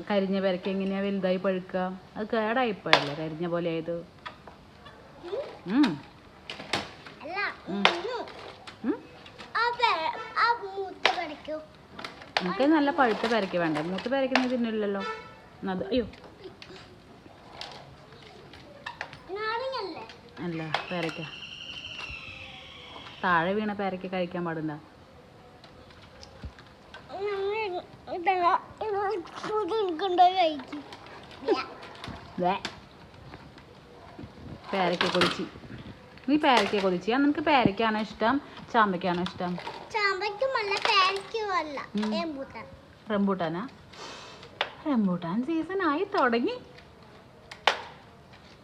കരിഞ്ഞ പേരയ്ക്ക എങ്ങനെയാ വലുതായി പഴുക്കുക? അത് കേടായിപ്പോയല്ലേ കരിഞ്ഞ പോലെ ആയത്? നമുക്ക് നല്ല പഴുത്ത പേരയ്ക്ക വേണ്ടേ? മൂത്ത പേരയ്ക്ക നീ തിന്നില്ലല്ലോ. അത് അയ്യോ അല്ല, പേരയ്ക്ക താഴെ വീണ പേരയ്ക്ക കഴിക്കാൻ പാടില്ല. പേരയ്ക്ക കൊതിച്ച് നീ പേരയ്ക്ക കൊതിച്ചാ? നിനക്ക് പേരയ്ക്കാണോ ഇഷ്ടം ചാമ്പയ്ക്കാണോ ഇഷ്ടം? റംബൂട്ടാനാ? റംബൂട്ടാൻ സീസൺ ആയി തുടങ്ങി.